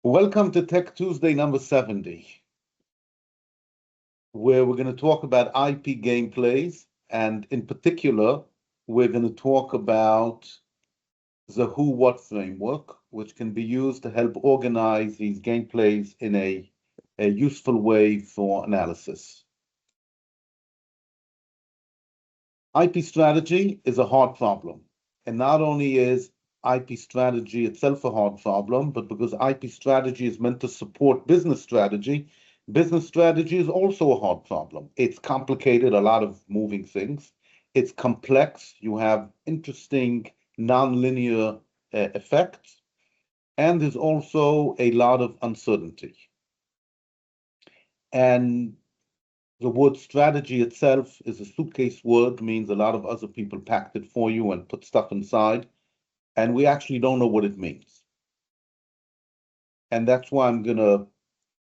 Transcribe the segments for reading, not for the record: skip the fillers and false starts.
Welcome to Tech Tuesday number 70, where we're going to talk about IP gameplays, and in particular, we're going to talk about the who what framework, which can be used to help organize these gameplays in a useful way for analysis. IP strategy is a hard problem, and not only is IP strategy itself a hard problem, but because IP strategy is meant to support business strategy is also a hard problem. It's complicated, a lot of moving things. It's complex. You have interesting nonlinear effects, and there's also a lot of uncertainty. And the word strategy itself is a suitcase word, means a lot of other people packed it for you and put stuff inside, and we actually don't know what it means. And that's why I'm going to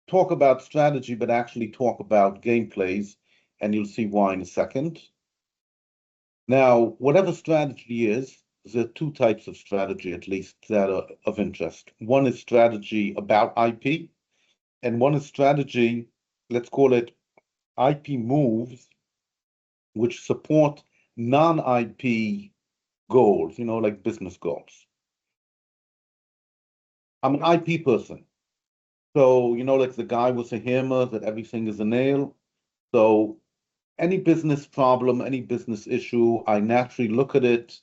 talk about strategy, but actually talk about gameplays, and you'll see why in a second. Now, whatever strategy is, there are two types of strategy, at least, that are of interest. One is strategy about IP, and one is strategy, let's call it IP moves, which support non-IP goals, like business goals. I'm an IP person. So, like the guy with the hammer, that everything is a nail. So any business problem, any business issue, I naturally look at it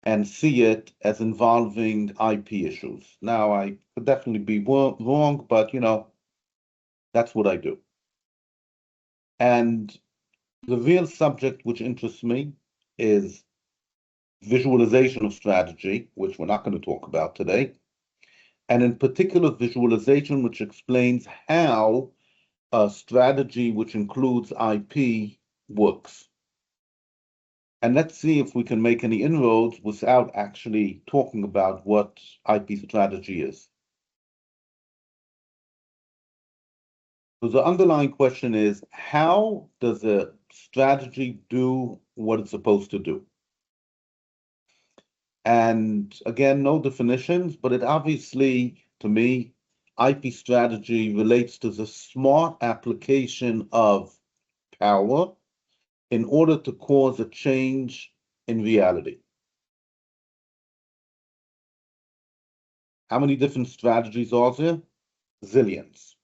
and see it as involving IP issues. Now, I could definitely be wrong, but, that's what I do. And the real subject which interests me is visualization of strategy, which we're not going to talk about today, and in particular, visualization which explains how a strategy which includes IP works. And let's see if we can make any inroads without actually talking about what IP strategy is. So the underlying question is, how does a strategy do what it's supposed to do? And again, no definitions, but it obviously, to me, IP strategy relates to the smart application of power in order to cause a change in reality. How many different strategies are there? Zillions.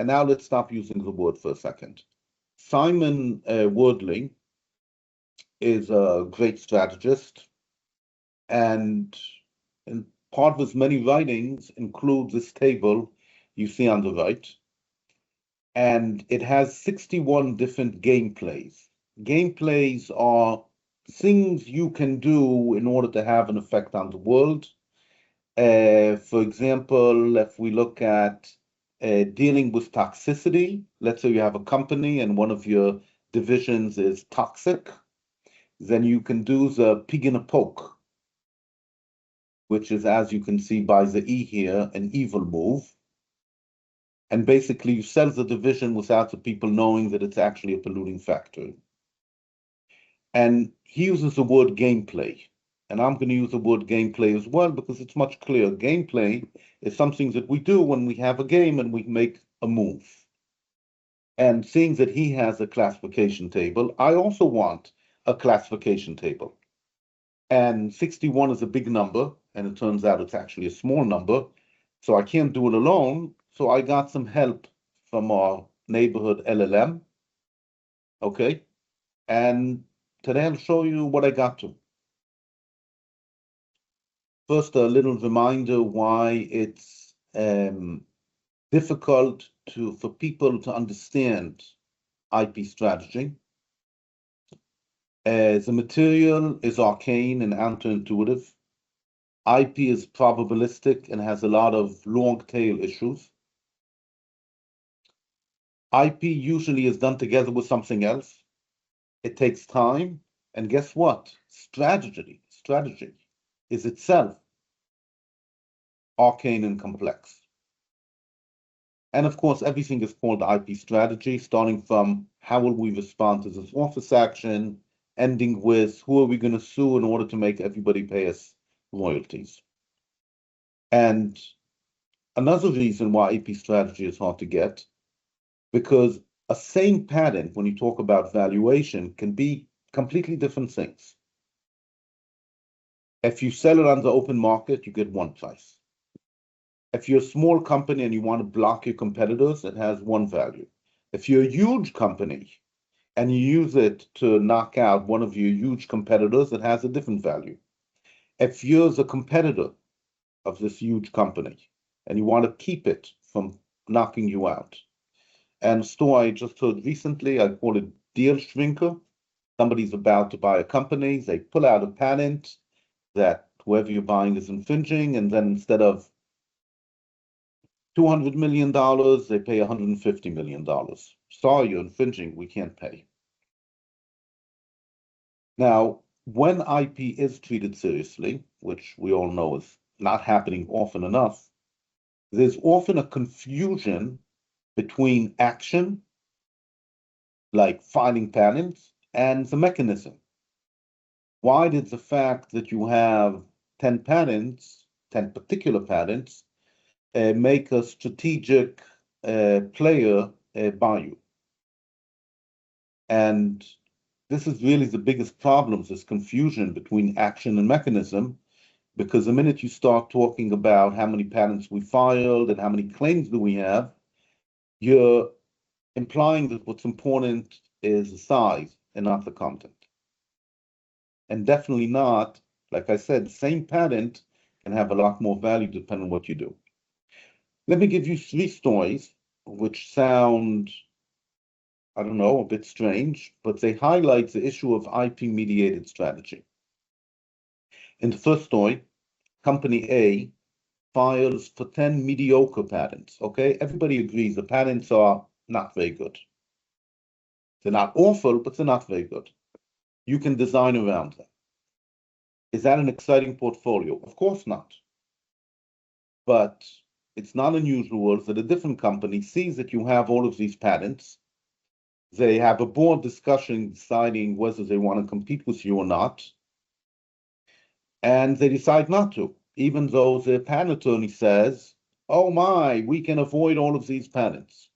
And now let's stop using the word for a second. Simon Wardley is a great strategist, and part of his many writings include this table you see on the right. And it has 61 different gameplays. Gameplays are things you can do in order to have an effect on the world. For example, if we look at dealing with toxicity, let's say you have a company and one of your divisions is toxic, then you can do the pig in a poke, which is, as you can see by the E here, an evil move. And basically, you sell the division without the people knowing that it's actually a polluting factor. And he uses the word gameplay. And I'm going to use the word gameplay as well because it's much clearer. Gameplay is something that we do when we have a game and we make a move. And seeing that he has a classification table, I also want a classification table. And 61 is a big number, and it turns out it's actually a small number. So I can't do it alone. So I got some help from our neighborhood LLM. Okay. And today I'll show you what I got to. First, a little reminder why it's difficult for people to understand IP strategy. The material is arcane and counterintuitive. IP is probabilistic and has a lot of long tail issues. IP usually is done together with something else. It takes time. And guess what? Strategy is itself arcane and complex. And of course, everything is called IP strategy, starting from how will we respond to this office action, ending with who are we going to sue in order to make everybody pay us royalties. And another reason why IP strategy is hard to get, because a same patent, when you talk about valuation, can be completely different things. If you sell it on the open market, you get one price. If you're a small company and you want to block your competitors, it has one value. If you're a huge company and you use it to knock out one of your huge competitors, it has a different value. If you're the competitor of this huge company and you want to keep it from knocking you out. And a story I just heard recently, I call it deal shrinker. Somebody's about to buy a company, they pull out a patent that whoever you're buying is infringing, and then instead of $200 million, they pay $150 million. Sorry, you're infringing, we can't pay. Now, when IP is treated seriously, which we all know is not happening often enough, there's often a confusion between action, like filing patents, and the mechanism. Why did the fact that you have 10 patents, 10 particular patents, make a strategic player buy you? And this is really the biggest problem, this confusion between action and mechanism, because the minute you start talking about how many patents we filed and how many claims do we have, you're implying that what's important is the size and not the content. And definitely not, like I said, the same patent can have a lot more value depending on what you do. Let me give you 3 stories which sound, I don't know, a bit strange, but they highlight the issue of IP-mediated strategy. In the first story, Company A files for 10 mediocre patents, okay? Everybody agrees the patents are not very good. They're not awful, but they're not very good. You can design around them. Is that an exciting portfolio? Of course not. But it's not unusual that a different company sees that you have all of these patents. They have a board discussion deciding whether they want to compete with you or not. And they decide not to, even though the patent attorney says, oh my, we can avoid all of these patents.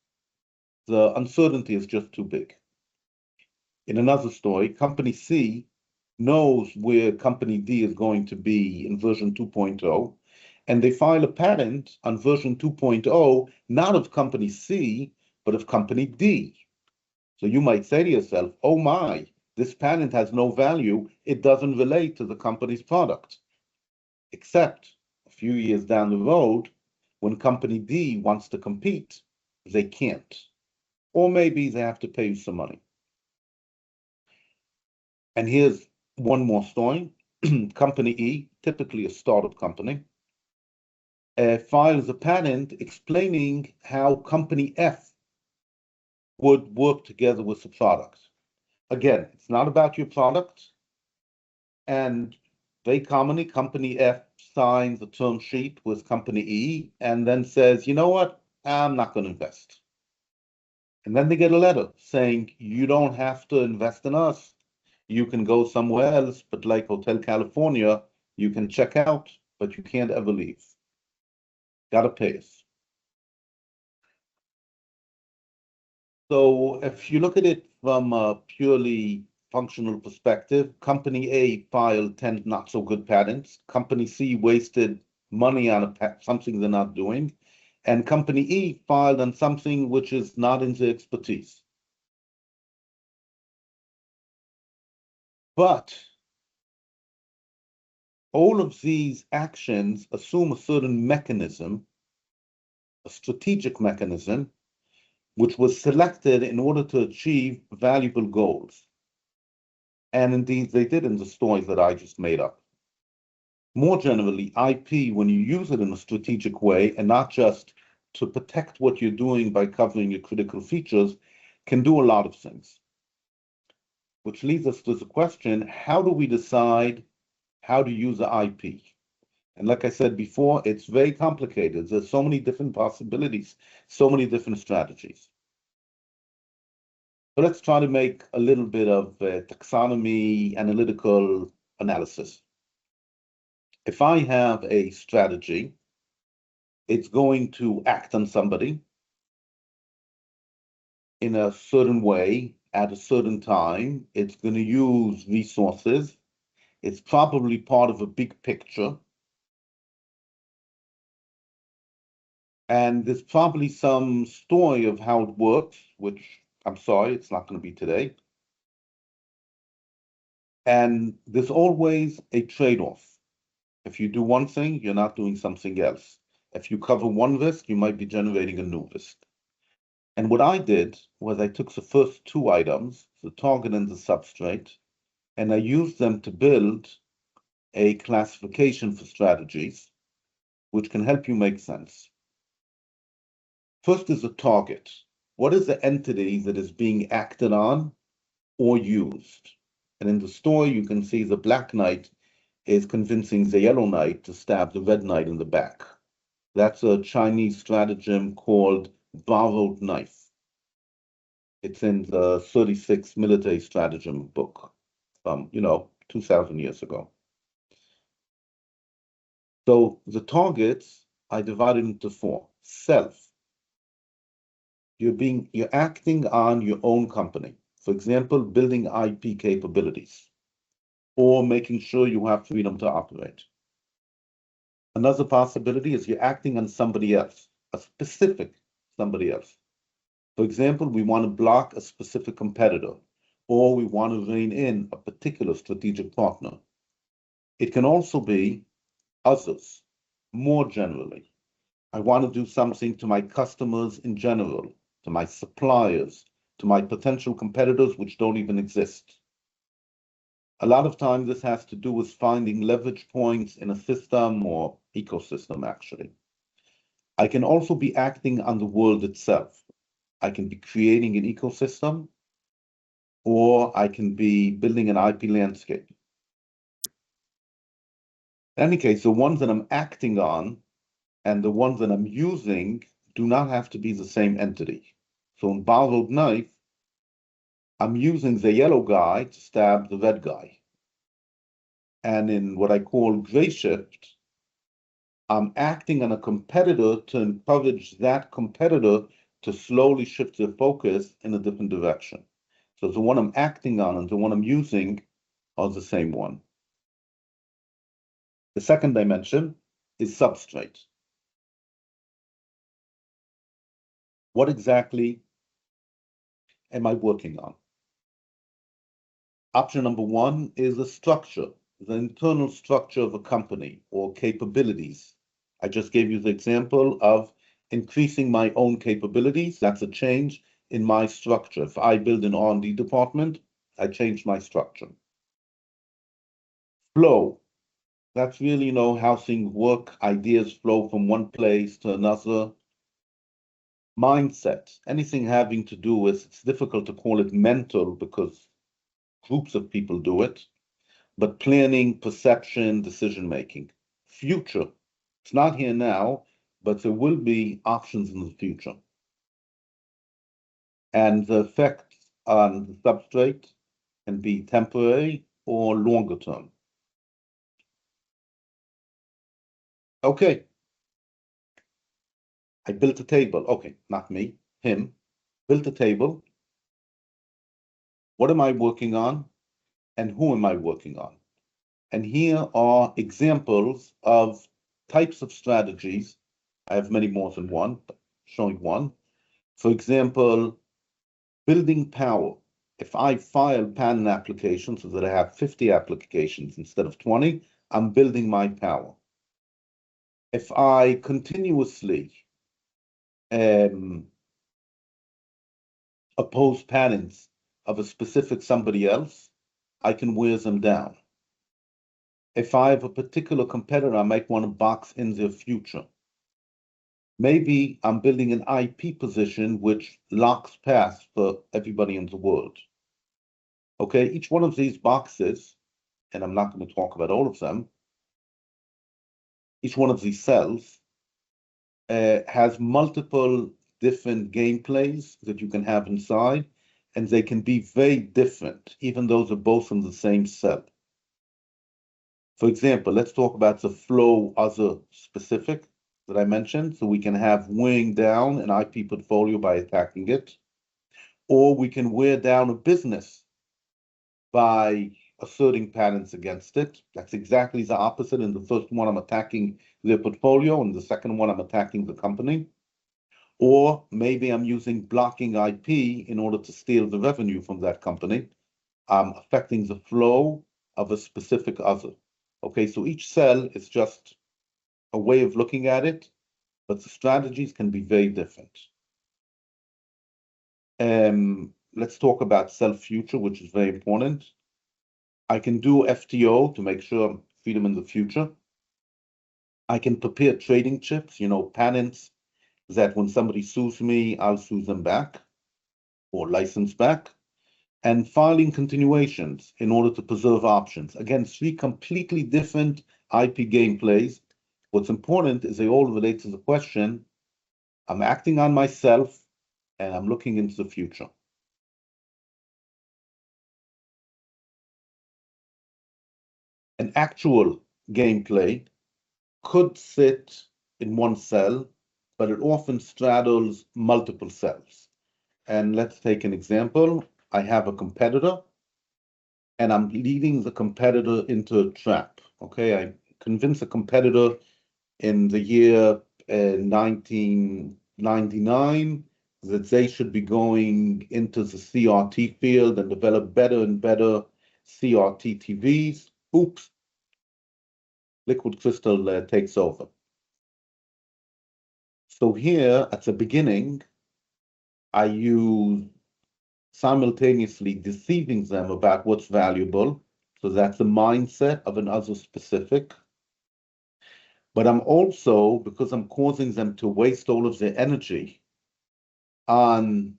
The uncertainty is just too big. In another story, Company C knows where Company D is going to be in version 2.0, and they file a patent on version 2.0, not of Company C, but of Company D. So you might say to yourself, oh my, this patent has no value. It doesn't relate to the company's product. Except a few years down the road, when Company D wants to compete, they can't. Or maybe they have to pay you some money. And here's one more story. Company E, typically a startup company, files a patent explaining how Company F would work together with the product. Again, it's not about your product. And very commonly, Company F signs a term sheet with Company E and then says, you know what, I'm not going to invest. And then they get a letter saying, you don't have to invest in us. You can go somewhere else, but like Hotel California, you can check out, but you can't ever leave. Gotta pay us. So if you look at it from a purely functional perspective, Company A filed 10 not so good patents. Company C wasted money on something they're not doing. And Company E filed on something which is not in their expertise. But all of these actions assume a certain mechanism, a strategic mechanism, which was selected in order to achieve valuable goals. And indeed, they did in the stories that I just made up. More generally, IP, when you use it in a strategic way and not just to protect what you're doing by covering your critical features, can do a lot of things. Which leads us to the question, how do we decide how to use the IP? And like I said before, it's very complicated. There's so many different possibilities, so many different strategies. So let's try to make a little bit of taxonomy analytical analysis. If I have a strategy It's going to act on somebody in a certain way at a certain time. It's going to use resources. It's probably part of a big picture. And there's probably some story of how it works, which I'm sorry, it's not going to be today. And there's always a trade-off. If you do one thing, you're not doing something else. If you cover one risk, you might be generating a new risk. And what I did was I took the first two items, the target and the substrate, and I used them to build a classification for strategies, which can help you make sense. First is the target. What is the entity that is being acted on or used? And in the story, you can see the black knight is convincing the yellow knight to stab the red knight in the back. That's a Chinese stratagem called borrowed knife. It's in the 36 military stratagem book from, 2,000 years ago. So the targets I divided into four. Self. You're acting on your own company. For example, building IP capabilities or making sure you have freedom to operate. Another possibility is you're acting on somebody else, a specific somebody else. For example, we want to block a specific competitor, or we want to rein in a particular strategic partner. It can also be others, more generally. I want to do something to my customers in general, to my suppliers, to my potential competitors which don't even exist. A lot of times this has to do with finding leverage points in a system or ecosystem, actually. I can also be acting on the world itself. I can be creating an ecosystem, or I can be building an IP landscape. In any case, the ones that I'm acting on and the ones that I'm using do not have to be the same entity. So in borrowed knife, I'm using the yellow guy to stab the red guy. And in what I call gray shift, I'm acting on a competitor to encourage that competitor to slowly shift their focus in a different direction. So the one I'm acting on and the one I'm using are the same one. The second dimension is substrate. What exactly am I working on? Option number one is the structure, the internal structure of a company or capabilities. I just gave you the example of increasing my own capabilities. That's a change in my structure. If I build an R&D department, I change my structure. Flow. That's really, how things work. Ideas flow from one place to another. Mindset. Anything having to do with, it's difficult to call it mental because groups of people do it, but planning, perception, decision making. Future. It's not here now, but there will be options in the future. And the effect on the substrate can be temporary or longer term. Okay. I built a table. Okay, not me, him. Built a table. What am I working on? And who am I working on? And here are examples of types of strategies. I have many more than one, but showing one. For example, building power. If I file patent applications so that I have 50 applications instead of 20, I'm building my power. If I continuously oppose patents of a specific somebody else, I can wear them down. If I have a particular competitor, I might want to box in their future. Maybe I'm building an IP position which locks paths for everybody in the world. Okay, each one of these boxes, and I'm not going to talk about all of them, each one of these cells has multiple different gameplays that you can have inside, and they can be very different, even though they're both in the same cell. For example, let's talk about the flow other specific. that I mentioned. So we can have wearing down an IP portfolio by attacking it, or we can wear down a business by asserting patents against it. That's exactly the opposite. In the first one, I'm attacking their portfolio, and the second one, I'm attacking the company. Or maybe I'm using blocking IP in order to steal the revenue from that company. I'm affecting the flow of a specific other. Okay, so each cell is just a way of looking at it, but the strategies can be very different. Let's talk about cell future, which is very important. I can do FTO to make sure I feed them in the future. I can prepare trading chips, patents that when somebody sues me, I'll sue them back or license back. And filing continuations in order to preserve options. Again, 3 completely different IP gameplays. What's important is they all relate to the question, I'm acting on myself and I'm looking into the future. An actual gameplay could sit in one cell, but it often straddles multiple cells. And let's take an example. I have a competitor, and I'm leading the competitor into a trap. Okay, I convince a competitor in the year 1999 that they should be going into the CRT field and develop better and better CRT TVs. Oops, liquid crystal takes over. So here at the beginning, I use simultaneously deceiving them about what's valuable. So that's the mindset of an other specific. But I'm also, because I'm causing them to waste all of their energy on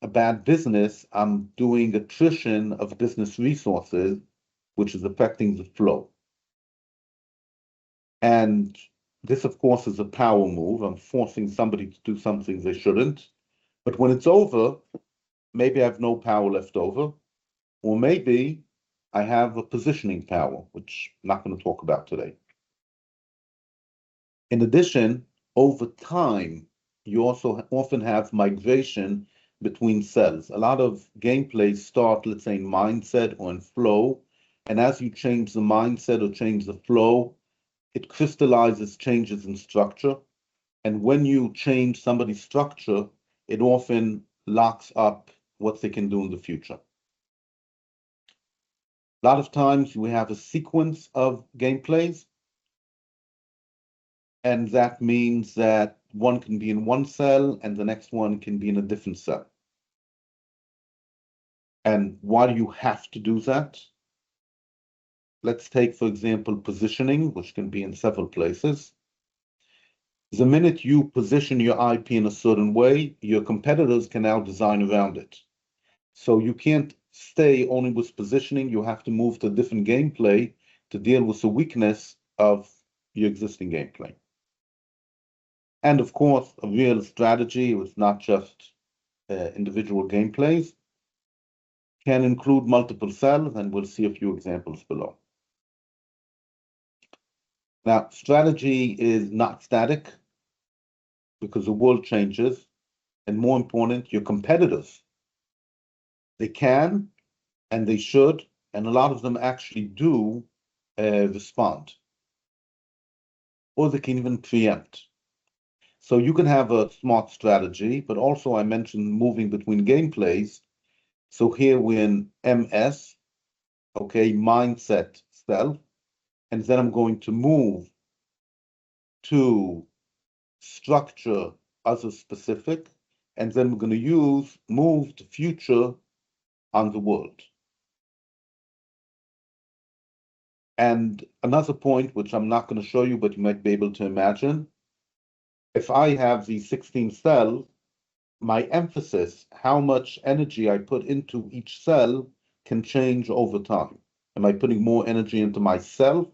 a bad business, I'm doing attrition of business resources, which is affecting the flow. And this, of course, is a power move. I'm forcing somebody to do something they shouldn't. But when it's over, maybe I have no power left over, or maybe I have a positioning power, which I'm not going to talk about today. In addition, over time, you also often have migration between cells. A lot of gameplays start, let's say, in mindset or in flow, and as you change the mindset or change the flow, it crystallizes changes in structure. And when you change somebody's structure, it often locks up what they can do in the future. A lot of times we have a sequence of gameplays, and that means that one can be in one cell and the next one can be in a different cell. And why do you have to do that? Let's take, for example, positioning, which can be in several places. The minute you position your IP in a certain way, your competitors can now design around it. So you can't stay only with positioning, you have to move to a different gameplay to deal with the weakness of your existing gameplay. And of course, a real strategy, it's not just individual gameplays, can include multiple cells, and we'll see a few examples below. Now, strategy is not static because the world changes, and more important, your competitors, they can and they should, and a lot of them actually do respond, or they can even preempt. So you can have a smart strategy, but also I mentioned moving between gameplays. So here we're in MS, okay, mindset self, and then I'm going to move to structure other specific, and then we're going to use move to future on the world. And another point, which I'm not going to show you, but you might be able to imagine, if I have these 16 cells, my emphasis, how much energy I put into each cell can change over time. Am I putting more energy into myself,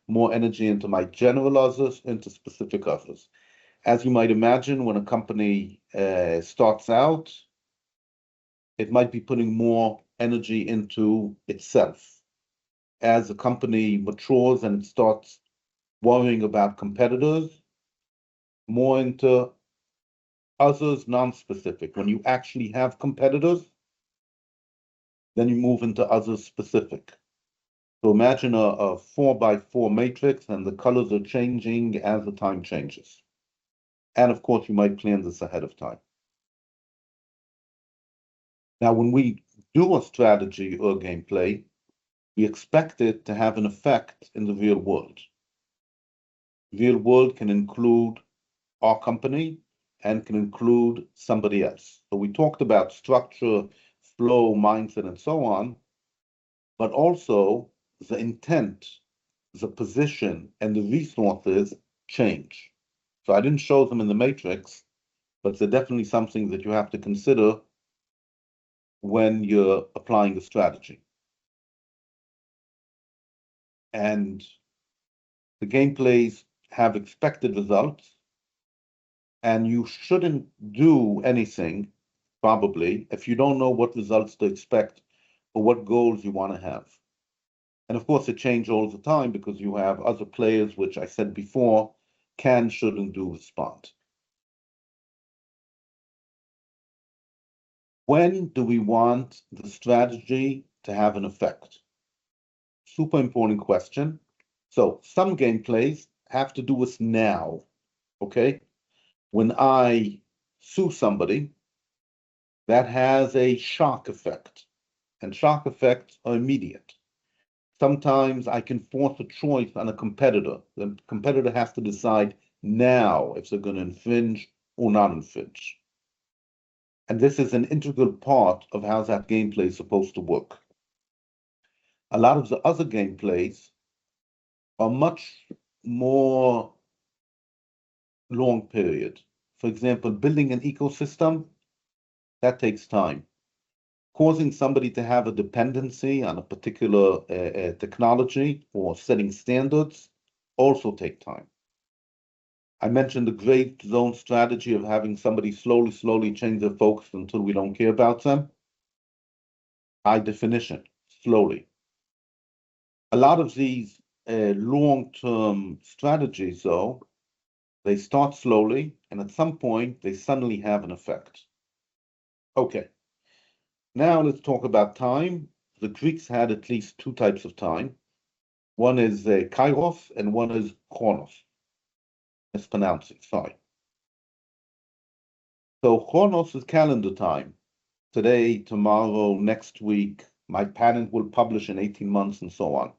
more energy into my general others, into specific others? As you might imagine, when a company starts out, it might be putting more energy into itself. As a company matures and it starts worrying about competitors, more into others non-specific. When you actually have competitors, then you move into others specific. So imagine a 4x4 matrix and the colors are changing as the time changes. And of course, you might plan this ahead of time. Now, when we do a strategy or gameplay, we expect it to have an effect in the real world. Real world can include our company and can include somebody else. So we talked about structure, flow, mindset, and so on, but also the intent, the position, and the resources change. So I didn't show them in the matrix, but they're definitely something that you have to consider when you're applying the strategy. And the gameplays have expected results, and you shouldn't do anything, probably, if you don't know what results to expect or what goals you want to have. And of course, it changes all the time because you have other players, which I said before, can, should, and do respond. When do we want the strategy to have an effect? Super important question. So some gameplays have to do with now, okay? When I sue somebody, that has a shock effect, and shock effects are immediate. Sometimes I can force a choice on a competitor. The competitor has to decide now if they're going to infringe or not infringe. And this is an integral part of how that gameplay is supposed to work. A lot of the other gameplays are much more long period. For example, building an ecosystem, that takes time. Causing somebody to have a dependency on a particular technology or setting standards also take time. I mentioned the gray zone strategy of having somebody slowly change their focus until we don't care about them. By definition, slowly. A lot of these long-term strategies, though, they start slowly, and at some point, they suddenly have an effect. Okay, now let's talk about time. The Greeks had at least two types of time. One is kairos, and one is chronos. Mispronouncing, sorry. So chronos is calendar time. Today, tomorrow, next week, my patent will publish in 18 months, and so on.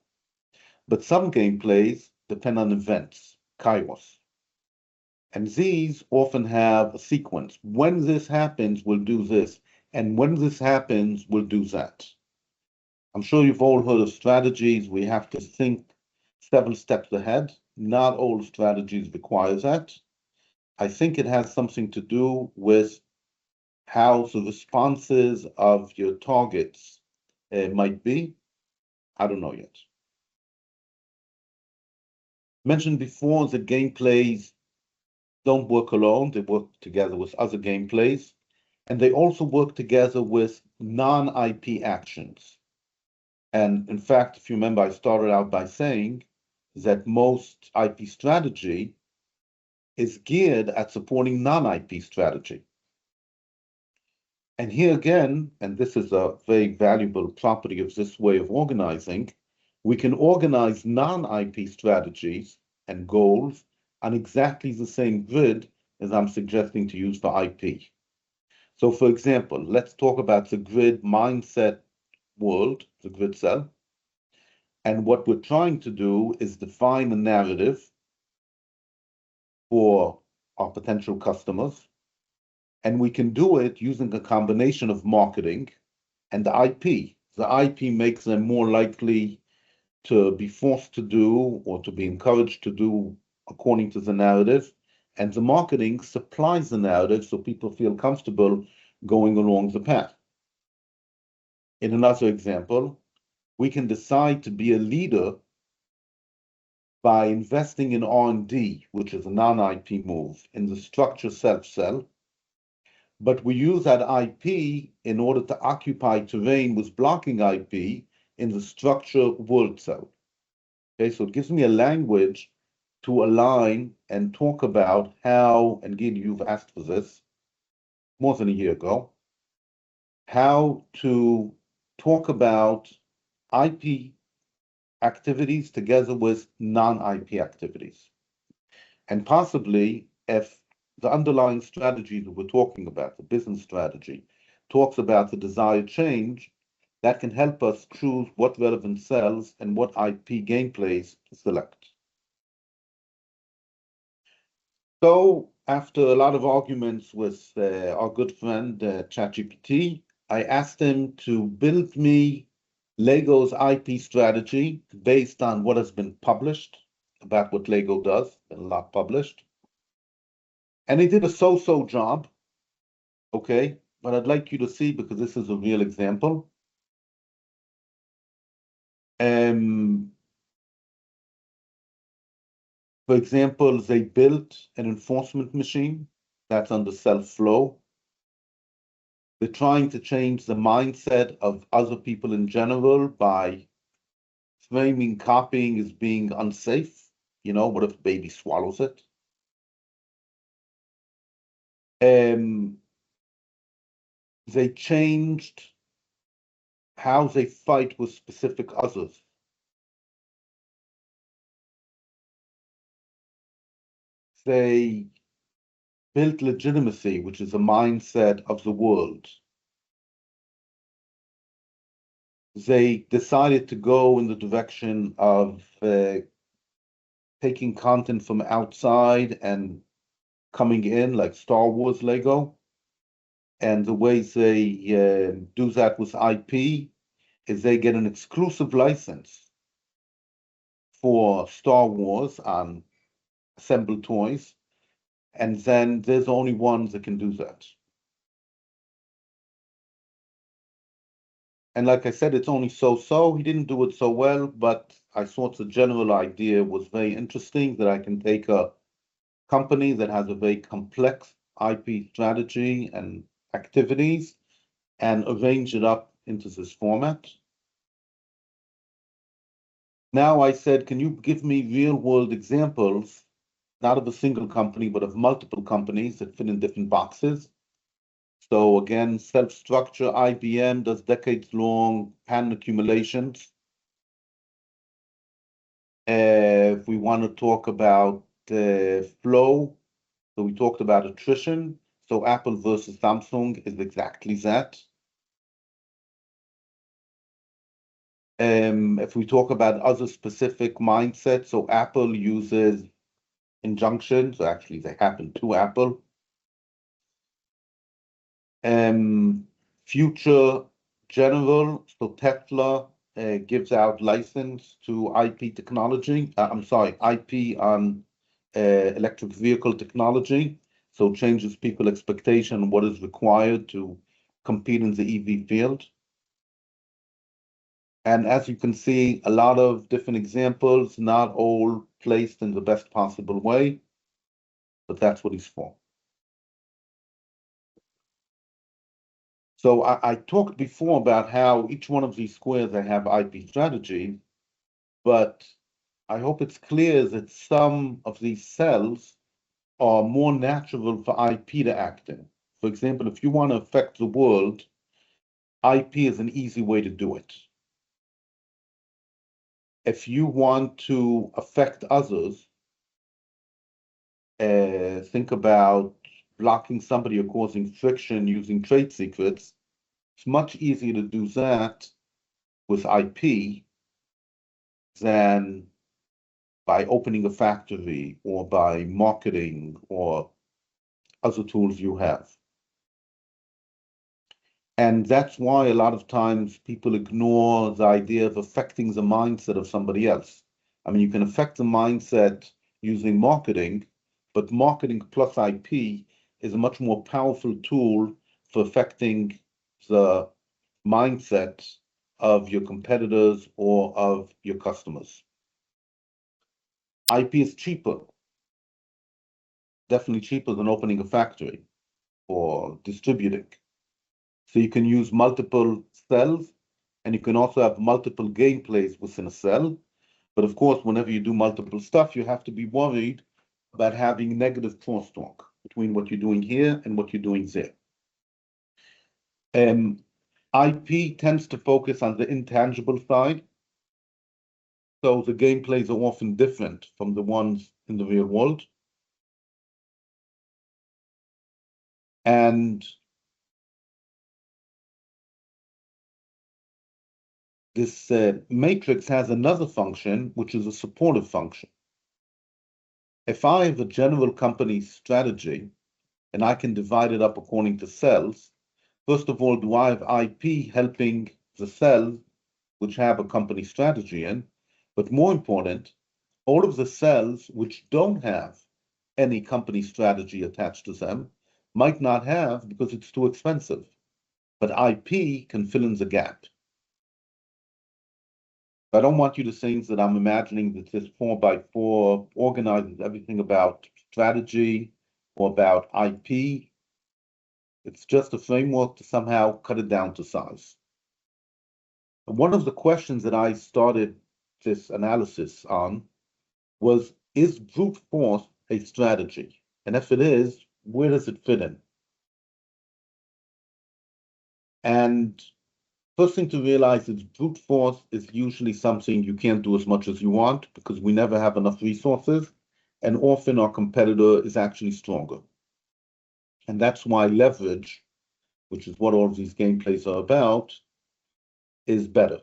But some gameplays depend on events, kairos. And these often have a sequence. When this happens, we'll do this. And when this happens, we'll do that. I'm sure you've all heard of strategies. We have to think several steps ahead. Not all strategies require that. I think it has something to do with how the responses of your targets might be. I don't know yet. Mentioned before that gameplays don't work alone. They work together with other gameplays. And they also work together with non-IP actions. And in fact, if you remember, I started out by saying that most IP strategy is geared at supporting non-IP strategy. And here again, and this is a very valuable property of this way of organizing, we can organize non-IP strategies and goals on exactly the same grid as I'm suggesting to use for IP. So for example, let's talk about the grid mindset world, the grid cell. And what we're trying to do is define a narrative for our potential customers. And we can do it using a combination of marketing and the IP. The IP makes them more likely to be forced to do or to be encouraged to do according to the narrative. And the marketing supplies the narrative so people feel comfortable going along the path. In another example, we can decide to be a leader by investing in R&D, which is a non-IP move, in the structure self-cell. But we use that IP in order to occupy terrain with blocking IP in the structure world cell. Okay, so it gives me a language to align and talk about how, and Gil, you've asked for this more than a year ago, how to talk about IP activities together with non-IP activities. And possibly if the underlying strategy that we're talking about, the business strategy, talks about the desired change, that can help us choose what relevant cells and what IP gameplays to select. So after a lot of arguments with our good friend ChatGPT, I asked him to build me Lego's IP strategy based on what has been published about what Lego does, been a lot published. And he did a so-so job, okay? But I'd like you to see, because this is a real example. For example, they built an enforcement machine that's under self-flow. They're trying to change the mindset of other people in general by framing copying as being unsafe. You know, what if a baby swallows it? They changed how they fight with specific others. They built legitimacy, which is a mindset of the world. They decided to go in the direction of taking content from outside and coming in, like Star Wars Lego. And the way they do that with IP is they get an exclusive license for Star Wars on assembled toys, and then there's only ones that can do that. And like I said, it's only so-so. He didn't do it so well, but I thought the general idea was very interesting, that I can take a company that has a very complex IP strategy and activities and arrange it up into this format. Now I said, can you give me real world examples, not of a single company, but of multiple companies that fit in different boxes? So again, self-structure, IBM does decades-long patent accumulations. If we want to talk about flow, so we talked about attrition. So Apple versus Samsung is exactly that. If we talk about other specific mindsets, so Apple uses injunctions, actually they happen to Apple. Future General, so Tesla gives out license to IP technology, IP on electric vehicle technology, so changes people expectation on what is required to compete in the EV field. And as you can see, a lot of different examples, not all placed in the best possible way, but that's what he's for. So I talked before about how each one of these squares, they have IP strategies, but I hope it's clear that some of these cells are more natural for IP to act in. For example, if you want to affect the world, IP is an easy way to do it. If you want to affect others, think about blocking somebody or causing friction using trade secrets. It's much easier to do that with IP than by opening a factory or by marketing or other tools you have. And that's why a lot of times people ignore the idea of affecting the mindset of somebody else. I mean, you can affect the mindset using marketing, but marketing plus IP is a much more powerful tool for affecting the mindset of your competitors or of your customers. IP is cheaper, definitely cheaper than opening a factory or distributing. So you can use multiple cells, and you can also have multiple gameplays within a cell. But of course, whenever you do multiple stuff, you have to be worried about having negative crosstalk between what you're doing here and what you're doing there. IP tends to focus on the intangible side. So the gameplays are often different from the ones in the real world. And this matrix has another function, which is a supportive function. If I have a general company strategy and I can divide it up according to cells, first of all, do I have IP helping the cells which have a company strategy in? But more important, all of the cells which don't have any company strategy attached to them might not have because it's too expensive. But IP can fill in the gap. I don't want you to think that I'm imagining that this 4x4 organizes everything about strategy or about IP. It's just a framework to somehow cut it down to size. And one of the questions that I started this analysis on was, is brute force a strategy? And if it is, where does it fit in? And first thing to realize is brute force is usually something you can't do as much as you want because we never have enough resources, and often our competitor is actually stronger. And that's why leverage, which is what all of these gameplays are about, is better.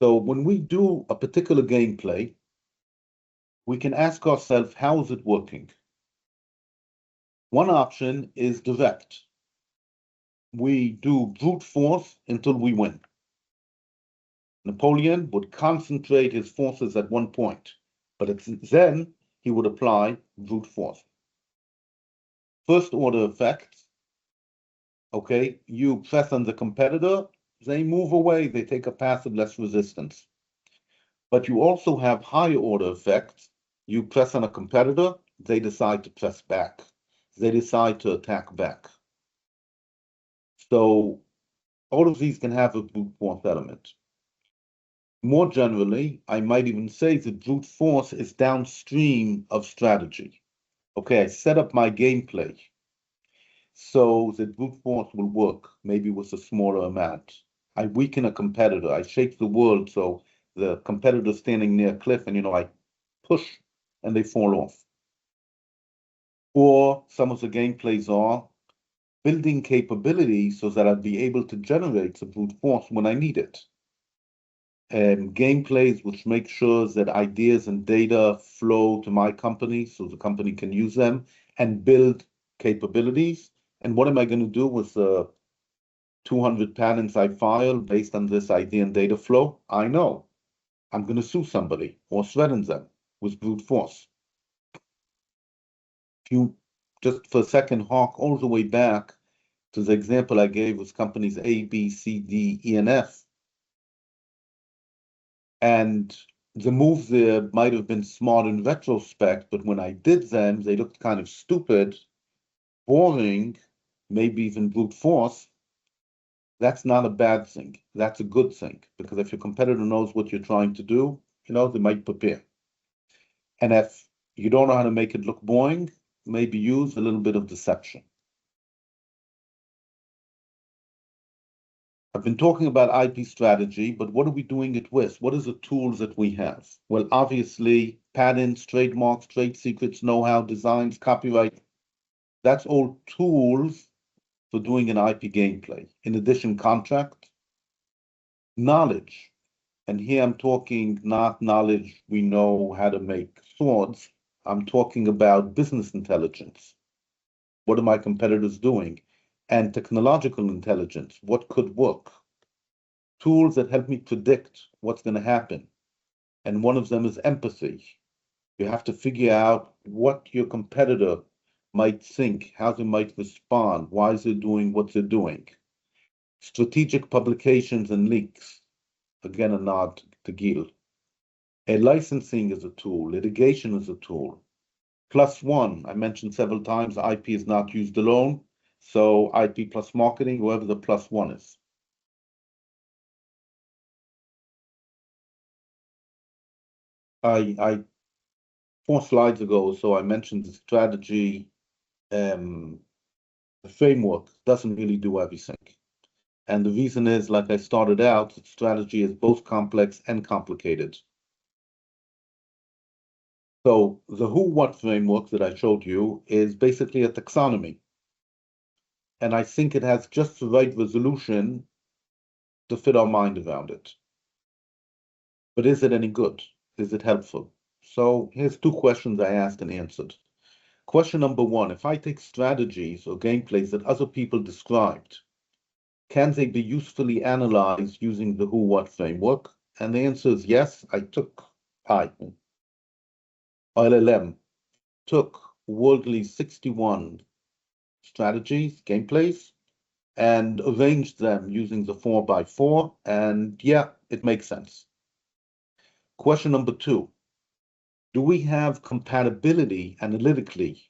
So when we do a particular gameplay, we can ask ourselves, how is it working? One option is direct. We do brute force until we win. Napoleon would concentrate his forces at one point, but then he would apply brute force. First order effects, okay, you press on the competitor, they move away, they take a path of less resistance. But you also have higher order effects. You press on a competitor, they decide to press back. They decide to attack back. So all of these can have a brute force element. More generally, I might even say that brute force is downstream of strategy. Okay, I set up my gameplay so that brute force will work, maybe with a smaller amount. I weaken a competitor. I shake the world so the competitor standing near a cliff and, I push and they fall off. Or some of the gameplays are building capabilities so that I'd be able to generate the brute force when I need it. Gameplays which make sure that ideas and data flow to my company so the company can use them and build capabilities. And what am I going to do with the 200 patents I file based on this idea and data flow? I know. I'm going to sue somebody or threaten them with brute force. If you just for a second hark all the way back to the example I gave with companies A, B, C, D, E, and F, and the moves there might have been smart in retrospect, but when I did them, they looked kind of stupid, boring, maybe even brute force. That's not a bad thing. That's a good thing, because if your competitor knows what you're trying to do, they might prepare. And if you don't know how to make it look boring, maybe use a little bit of deception. I've been talking about IP strategy, but what are we doing it with? What are the tools that we have? Well, obviously, patents, trademarks, trade secrets, know-how, designs, copyright. That's all tools for doing an IP gameplay. In addition, contract, knowledge. And here I'm talking not knowledge we know how to make swords. I'm talking about business intelligence. What are my competitors doing? And technological intelligence. What could work? Tools that help me predict what's going to happen. And one of them is empathy. You have to figure out what your competitor might think, how they might respond, why they're doing what they're doing. Strategic publications and leaks. Again, a nod to Gil. Licensing is a tool. Litigation is a tool. Plus one, I mentioned several times, IP is not used alone. So IP plus marketing, whoever the plus one is. I 4 slides ago, so I mentioned the strategy the framework doesn't really do everything. And the reason is, like I started out, that strategy is both complex and complicated. So the who-what framework that I showed you is basically a taxonomy. And I think it has just the right resolution to fit our mind around it. But is it any good? Is it helpful? So here's 2 questions I asked and answered. Question number 1, if I take strategies or gameplays that other people described, can they be usefully analyzed using the who-what framework? And the answer is yes. LLM took worldly 61 strategies, gameplays, and arranged them using the 4x4, and yeah, it makes sense. Question number 2, do we have compatibility analytically?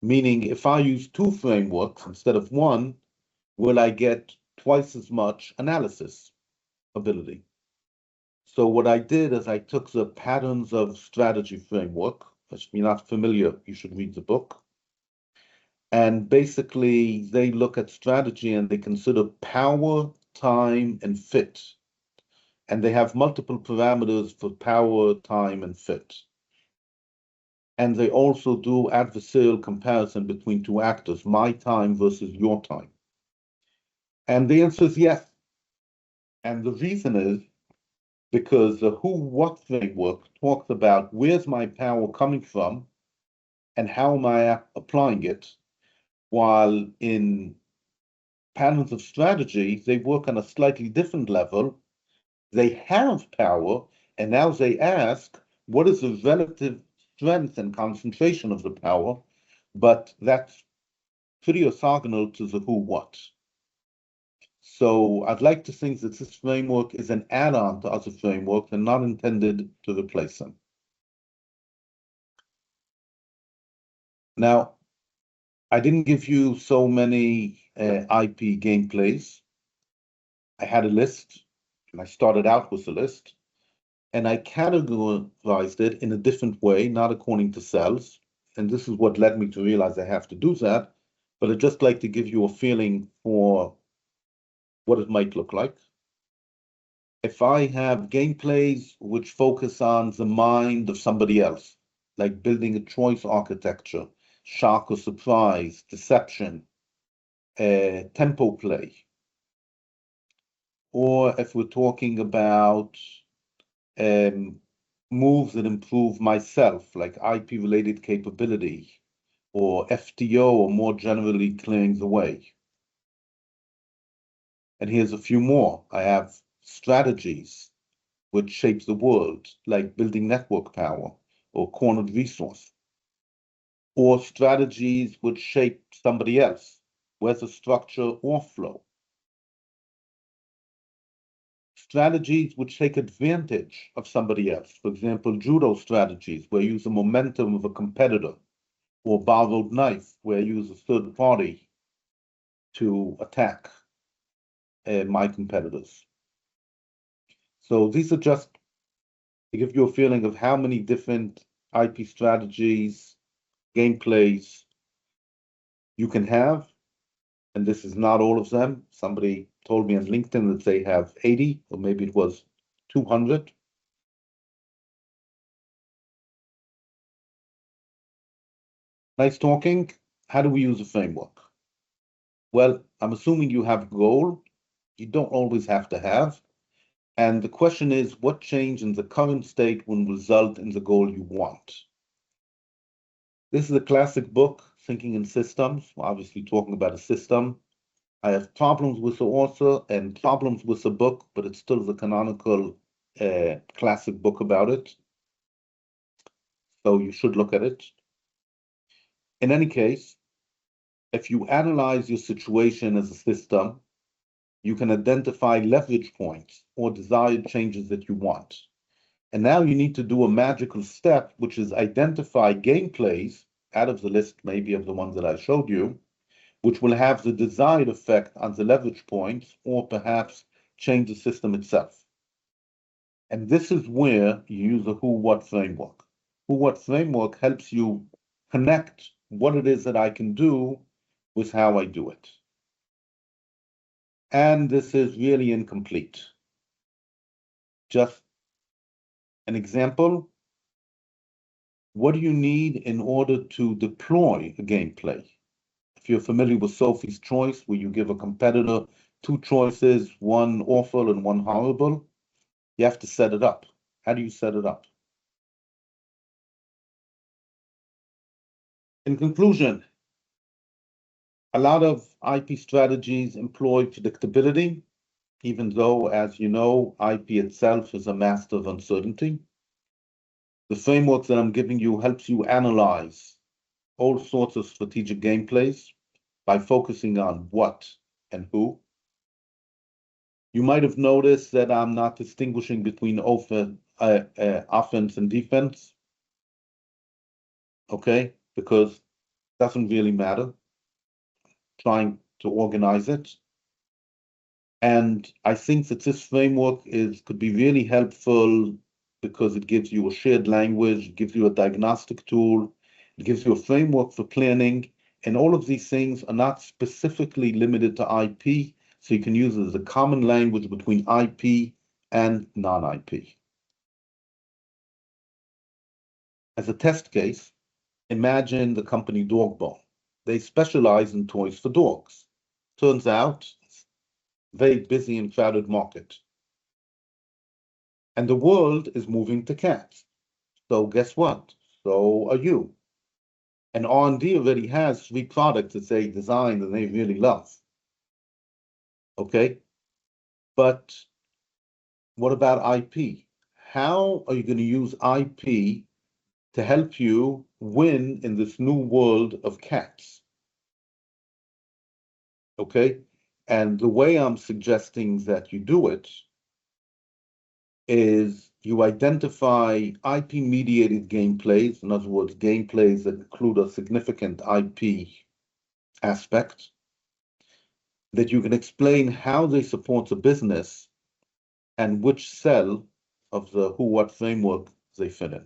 Meaning, if I use 2 frameworks instead of 1, will I get twice as much analysis ability? So what I did is I took the patterns of strategy framework, if you're not familiar, you should read the book. And basically, they look at strategy and they consider power, time, and fit. And they have multiple parameters for power, time, and fit. And they also do adversarial comparison between 2 actors, my time versus your time. And the answer is yes. And the reason is because the who-what framework talks about where's my power coming from and how am I applying it, while in patterns of strategy, they work on a slightly different level. They have power, and now they ask, what is the relative strength and concentration of the power? But that's pretty orthogonal to the who-what. So I'd like to think that this framework is an add-on to other frameworks and not intended to replace them. Now, I didn't give you so many IP gameplays. I had a list, and I started out with a list, and I categorized it in a different way, not according to cells. And this is what led me to realize I have to do that. But I'd just like to give you a feeling for what it might look like. If I have gameplays which focus on the mind of somebody else, like building a choice architecture, shock or surprise, deception, tempo play, or if we're talking about moves that improve myself, like IP-related capability, or FTO, or more generally clearing the way. And here's a few more. I have strategies which shape the world, like building network power or cornered resource, or strategies which shape somebody else, whether structure or flow. Strategies which take advantage of somebody else. For example, judo strategies, where you use the momentum of a competitor, or borrowed knife, where I use a third party to attack my competitors. So these are just to give you a feeling of how many different IP strategies, gameplays you can have. And this is not all of them. Somebody told me on LinkedIn that they have 80, or maybe it was 200. Nice talking. How do we use a framework? Well, I'm assuming you have a goal. You don't always have to have. And the question is, what change in the current state will result in the goal you want? This is a classic book, Thinking in Systems. We're obviously talking about a system. I have problems with the author and problems with the book, but it's still the canonical classic book about it. So you should look at it. In any case, if you analyze your situation as a system, you can identify leverage points or desired changes that you want. And now you need to do a magical step, which is identify gameplays out of the list, maybe of the ones that I showed you, which will have the desired effect on the leverage points or perhaps change the system itself. And this is where you use a who-what framework. Who-what framework helps you connect what it is that I can do with how I do it. And this is really incomplete. Just an example. What do you need in order to deploy a gameplay? If you're familiar with Sophie's Choice, where you give a competitor two choices, one awful and one horrible, you have to set it up. How do you set it up? In conclusion, a lot of IP strategies employ predictability, even though, as you know, IP itself is a master of uncertainty. The framework that I'm giving you helps you analyze all sorts of strategic gameplays by focusing on what and who. You might have noticed that I'm not distinguishing between offense and defense, okay? Because it doesn't really matter. Trying to organize it. And I think that this framework could be really helpful because it gives you a shared language, it gives you a diagnostic tool, it gives you a framework for planning, and all of these things are not specifically limited to IP, so you can use it as a common language between IP and non-IP. As a test case, imagine the company Dogbone. They specialize in toys for dogs. Turns out, it's a very busy and crowded market. And the world is moving to cats. So guess what? So are you. And R&D already has 3 products that they designed and they really love. Okay? But what about IP? How are you going to use IP to help you win in this new world of cats? Okay? And the way I'm suggesting that you do it is you identify IP-mediated gameplays, in other words, gameplays that include a significant IP aspect, that you can explain how they support the business and which cell of the who-what framework they fit in.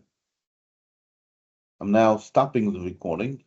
I'm now stopping the recording.